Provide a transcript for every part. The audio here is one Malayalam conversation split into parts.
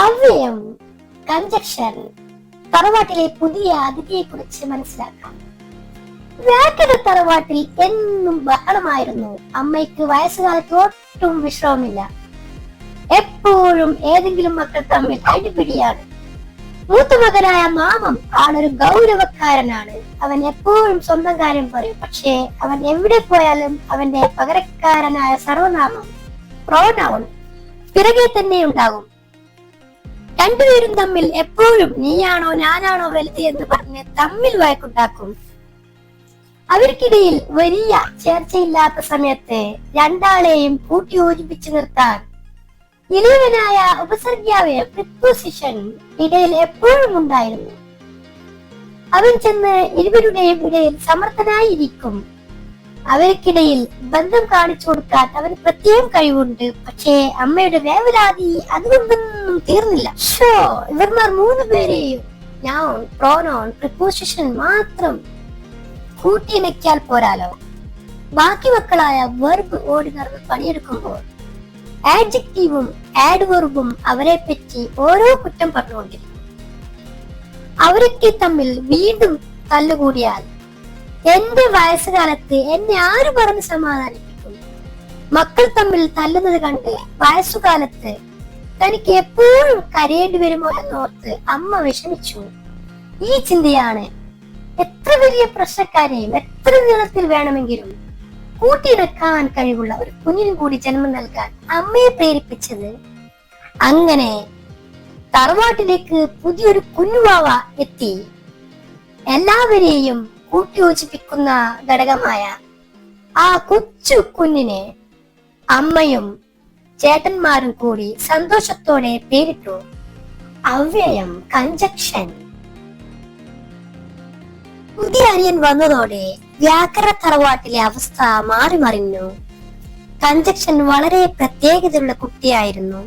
അവ്യയം, കഞ്ചക്ഷൻ. തറവാട്ടിലെ പുതിയ അതിഥിയെ കുറിച്ച് മനസ്സിലാക്കാം. വ്യാകരണ തറവാട്ടിൽ എന്നും ബഹളമായിരുന്നു. അമ്മയ്ക്ക് വയസ്സുകാലത്ത് ഒട്ടും വിശ്രമമില്ല. എപ്പോഴും ഏതെങ്കിലും മക്കൾ തമ്മിൽ അടിപിടിയാണ്. മൂത്ത മകനായ മാമം ആളൊരു ഗൗരവക്കാരനാണ്. അവൻ എപ്പോഴും സ്വന്തം കാര്യം പറയും. പക്ഷേ അവൻ എവിടെ പോയാലും അവന്റെ പകരക്കാരനായ സർവനാമം, പ്രോനൗൺ പിറകെ തന്നെ ഉണ്ടാകും. രണ്ടുപേരും തമ്മിൽ എപ്പോഴും നീയാണോ ഞാനാണോ വലുത് എന്ന് പറഞ്ഞ് തമ്മിൽ വഴക്കുണ്ടാക്കും. അവർക്കിടയിൽ വലിയ ചേർച്ചയില്ലാത്ത സമയത്ത് രണ്ടാളെയും കൂട്ടി യോജിപ്പിച്ചു നിർത്താൻ ഇളയവനായ ഉപസർഗ്യാവ്യം പ്രിപ്പോസിഷൻ ഇടയിൽ എപ്പോഴും ഉണ്ടായിരുന്നു. അവൻ ചെന്ന് ഇരുവരുടെയും ഇടയിൽ സമർത്ഥനായിരിക്കും. അവർക്കിടയിൽ ബന്ധം കാണിച്ചു കൊടുക്കാൻ അവന് പ്രത്യേകം കഴിവുണ്ട്. പക്ഷേ അമ്മയുടെ വേവലാതി അതുകൊണ്ടൊന്നും തീർന്നില്ല. ഇവർമാർ 3 പേരെയും നൗൺ, പ്രോനൗൺ, പ്രിപ്പോസിഷൻ മാത്രം കൂട്ടിയിണക്കിയാൽ പോരാലോ. ബാക്കി മക്കളായ വെർബ് ഓടി നടന്ന് പണിയെടുക്കുമ്പോൾ ആഡ്ജക്റ്റീവും ആഡ്വെർബും അവരെ പറ്റി ഓരോ കുറ്റം പറഞ്ഞുകൊണ്ടിരിക്കും. അവരൊക്കെ തമ്മിൽ വീണ്ടും തല്ലുകൂടിയാൽ എന്റെ വയസ്സുകാലത്ത് എന്നെ ആര് പറഞ്ഞ് സമാധാനിപ്പിക്കും? മക്കൾ തമ്മിൽ തല്ലുന്നത് കണ്ട് വയസ്സുകാലത്ത് തനിക്ക് എപ്പോഴും കരയേണ്ടി വരുമോ എന്നോർത്ത് അമ്മ വിഷമിച്ചു. ഈ ചിന്തയാണ് എത്ര വലിയ പ്രശ്നക്കാരെയും എത്ര നീളത്തിൽ വേണമെങ്കിലും കൂട്ടിയിണക്കാൻ കഴിവുള്ള ഒരു കുഞ്ഞിന് കൂടി ജന്മം നൽകാൻ അമ്മയെ പ്രേരിപ്പിച്ചത്. അങ്ങനെ തറവാട്ടിലേക്ക് പുതിയൊരു കുഞ്ഞുവാവ എത്തി. എല്ലാവരെയും കൂട്ടിയോജിപ്പിക്കുന്ന ഘടകമായ ആ കൊച്ചു കുഞ്ഞിനെ അമ്മയും ചേട്ടന്മാരും കൂടി സന്തോഷത്തോടെ പേരിട്ടു അവ്യയം, കഞ്ചക്ഷൻ. പുതിയ അനിയൻ വന്നതോടെ വ്യാകരണ തറവാട്ടിലെ അവസ്ഥ മാറി മറിഞ്ഞു. കഞ്ചക്ഷൻ വളരെ പ്രത്യേകതയുള്ള കുട്ടിയായിരുന്നു.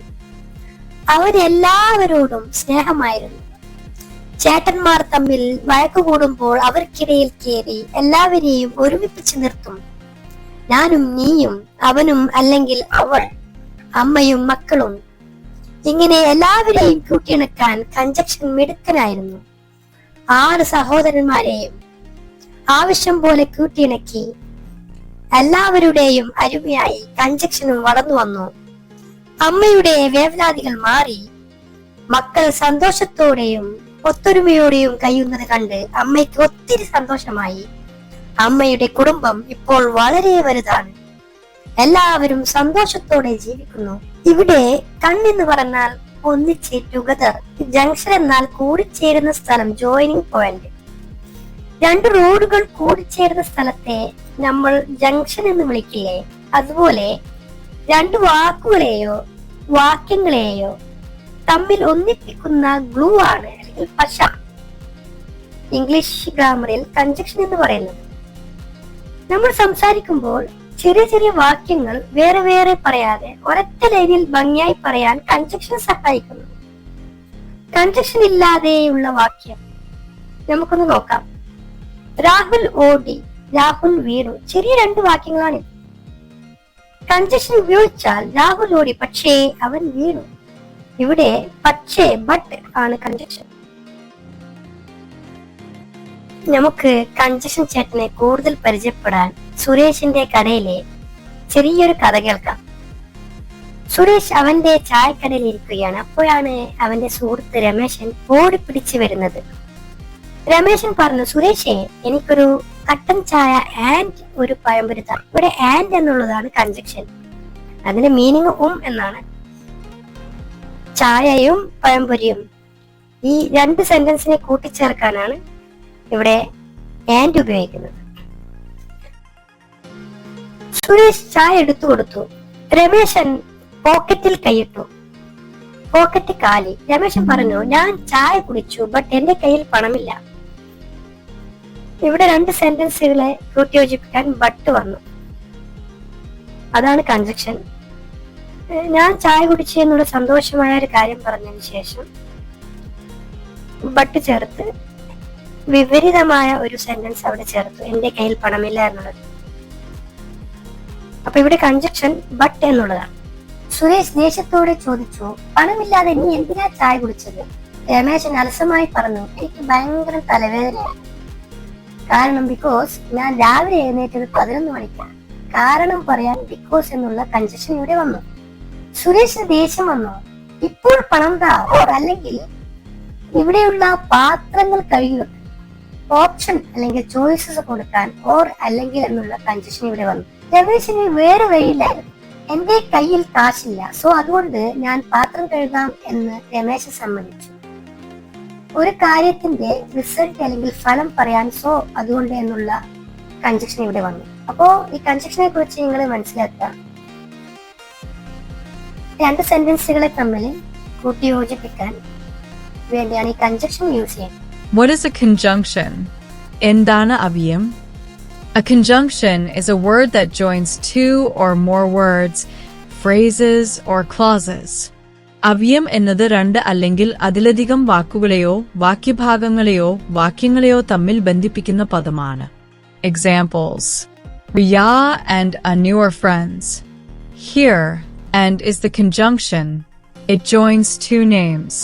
അവരെല്ലാവരോടും സ്നേഹമായിരുന്നു. ചേട്ടന്മാർ തമ്മിൽ വഴക്കുകൂടുമ്പോൾ അവർക്കിടയിൽ കയറി എല്ലാവരെയും ഒരുമിപ്പിച്ചു നിർത്തും. ഞാനും നീയും, അവനും അല്ലെങ്കിൽ അവൾ, അമ്മയും മക്കളും, ഇങ്ങനെ എല്ലാവരെയും കൂട്ടിയിണക്കാൻ കഞ്ചക്ഷൻ മിടുക്കനായിരുന്നു. 6 സഹോദരന്മാരെയും ആവശ്യം പോലെ കൂട്ടിയിണക്കി എല്ലാവരുടെയും അരുമയായി കഞ്ചക്ഷനും വളർന്നു വന്നു. അമ്മയുടെ വേവലാതികൾ മാറി. മക്കൾ സന്തോഷത്തോടെയും ഒത്തൊരുമയോടെയും കഴിയുന്നത് കണ്ട് അമ്മയ്ക്ക് ഒത്തിരി സന്തോഷമായി. അമ്മയുടെ കുടുംബം ഇപ്പോൾ വളരെ വലുതാണ്. എല്ലാവരും സന്തോഷത്തോടെ ജീവിക്കുന്നു. ഇവിടെ കണ്ണെന്ന് പറഞ്ഞാൽ ഒന്നിച്ച്, ടുഗദർ. ജംഗ്ഷൻ എന്നാൽ കൂടിച്ചേരുന്ന സ്ഥലം, ജോയിനിങ് പോയിന്റ്. 2 റോഡുകൾ കൂടിച്ചേരുന്ന സ്ഥലത്തെ നമ്മൾ ജംഗ്ഷൻ എന്ന് വിളിക്കില്ലേ? അതുപോലെ 2 വാക്കുകളെയോ വാക്യങ്ങളെയോ തമ്മിൽ ഒന്നിപ്പിക്കുന്ന ഗ്ലൂ ആണ്, അല്ലെങ്കിൽ പശ. ഇംഗ്ലീഷ് ഗ്രാമറിൽ കഞ്ചക്ഷൻ എന്ന് പറയുന്നത്. നമ്മൾ സംസാരിക്കുമ്പോൾ ചെറിയ ചെറിയ വാക്യങ്ങൾ വേറെ വേറെ പറയാതെ ഒരൊറ്റ ലൈനിൽ ഭംഗിയായി പറയാൻ കഞ്ചക്ഷൻ സഹായിക്കുന്നു. കഞ്ചക്ഷൻ ഇല്ലാതെയുള്ള വാക്യം നമുക്കൊന്ന് നോക്കാം. രാഹുൽ ഓടി, രാഹുൽ വീണു. ചെറിയ 2 വാക്യങ്ങളാണ്. കഞ്ചക്ഷൻ ഉപയോഗിച്ചാൽ രാഹുൽ ഓടി, പക്ഷേ അവൻ വീണു. ഇവിടെ പക്ഷേ, ബട്ട് ആണ് കഞ്ചക്ഷൻ. നമുക്ക് കഞ്ചക്ഷൻ ചേട്ടനെ കൂടുതൽ പരിചയപ്പെടാൻ സുരേഷിന്റെ കടയിലെ ചെറിയൊരു കഥ കേൾക്കാം. സുരേഷ് അവന്റെ ചായക്കടയിൽ ഇരിക്കുകയാണ്. അപ്പോഴാണ് അവന്റെ സുഹൃത്ത് രമേശൻ ഓടിപ്പിടിച്ചു വരുന്നത്. രമേശൻ പറഞ്ഞു, സുരേഷേ, എനിക്കൊരു കട്ടൻ ചായ ആൻഡ് ഒരു പഴംപൊരി താ. ഇവിടെ ആൻഡ് എന്നുള്ളതാണ് കഞ്ചക്ഷൻ. അതിന്റെ മീനിങ് എന്നാണ്. ചായയും പഴംപൊരിയും, ഈ 2 സെന്റൻസിനെ കൂട്ടിച്ചേർക്കാനാണ് ഇവിടെ ആൻഡ് ഉപയോഗിക്കുന്നത്. സുരേഷ് ചായ എടുത്തു കൊടുത്തു. രമേശൻ പോക്കറ്റിൽ കൈയിട്ടു. പോക്കറ്റ് കാലി. രമേശൻ പറഞ്ഞു, ഞാൻ ചായ കുടിച്ചു, ബട്ട് എന്റെ കയ്യിൽ പണമില്ല. ഇവിടെ 2 സെന്റൻസുകളെ കൂട്ടിയോജിപ്പിക്കാൻ ബട്ട് വന്നു. അതാണ് കഞ്ചക്ഷൻ. ഞാൻ ചായ കുടിച്ചു എന്നുള്ള സന്തോഷമായ ഒരു കാര്യം പറഞ്ഞതിന് ശേഷം ബട്ട് ചേർത്ത് വിപരീതമായ ഒരു സെന്റൻസ് അവിടെ ചേർത്തു, എന്റെ കയ്യിൽ പണമില്ല എന്നുള്ളത്. അപ്പൊ ഇവിടെ കഞ്ചക്ഷൻ ബട്ട് എന്നുള്ളതാണ്. സുരേഷ് ദേഷ്യത്തോടെ ചോദിച്ചു, പണമില്ലാതെ നീ എന്തിനാ ചായ കുടിച്ചത്? രമേശൻ അലസമായി പറഞ്ഞു, എനിക്ക് ഭയങ്കര തലവേദനയാണ്. കാരണം ബിക്കോസ് ഞാൻ രാവിലെ എഴുന്നേറ്റത് 11 മണിക്കാണ്. കാരണം പറയാൻ ബിക്കോസ് എന്നുള്ള കൺജക്ഷൻ ഇവിടെ വന്നു. സുരേഷിന് ദേഷ്യം വന്നു. ഇപ്പോൾ പണം താ, ഓർ അല്ലെങ്കിൽ ഇവിടെയുള്ള പാത്രങ്ങൾ കഴുകുക. ഓപ്ഷൻ അല്ലെങ്കിൽ ചോയ്സസ് കൊടുക്കാൻ ഓർ അല്ലെങ്കിൽ എന്നുള്ള കൺജക്ഷൻ ഇവിടെ വന്നു. രമേശിന് വേറെ വഴിയില്ലായിരുന്നു. എന്റെ കയ്യിൽ കാശില്ല, സോ അതുകൊണ്ട് ഞാൻ പാത്രം കഴുകാം എന്ന് രമേശ് സമ്മതിച്ചു. ഒരു കാര്യത്തിന്റെ റിസൾട്ട് അല്ലെങ്കിൽ ഫലം പറയാൻ സോ അതുകൊണ്ട് എന്നുള്ള കൺജക്ഷൻ ഇവിടെ വന്നു. അപ്പോ ഈ കൺജക്ഷനെ കുറിച്ച് നിങ്ങൾ മനസ്സിലാക്കുക. രണ്ട് സെന്റൻസുകളെ തമ്മിൽ കൂട്ടിയോജിപ്പിക്കാൻ വേണ്ടിയാണ് ഈ കൺജക്ഷൻ യൂസ് ചെയ്യുന്നത്. What is a conjunction? എന്താണ് അവ്യം? A conjunction is a word that joins two or more words, phrases or clauses. അവ്യം എന്നത് രണ്ട് അല്ലെങ്കിൽ അതിലധികം വാക്കുകളെയോ വാക്യഭാഗങ്ങളെയോ വാക്യങ്ങളെയോ തമ്മിൽ ബന്ധിപ്പിക്കുന്ന പദമാണ്. Examples: Riya and Anu are friends. Here, and is the conjunction. It joins two names.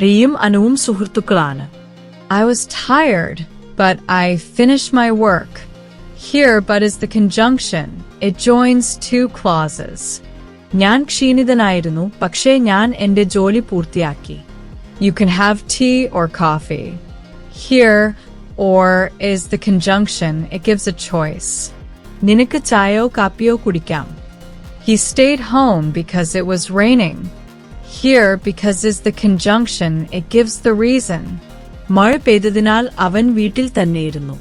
റിയയും അനുവും സുഹൃത്തുക്കളാണ്. I was tired, but I finished my work. Here, but is the conjunction. It joins two clauses. ഞാൻ ക്ഷീണിതനായിരുന്നു, പക്ഷേ ഞാൻ എന്റെ ജോലി പൂർത്തിയാക്കി. You can have tea or coffee. Here, or is the conjunction. It gives a choice. നിനക്ക് ചായയോ കാപ്പിയോ കുടിക്കാം. He stayed home because it was raining. Here, because is the conjunction. It gives the reason. മഴ പെയ്തതിനാൽ അവൻ വീട്ടിൽ തന്നെയിരുന്നു.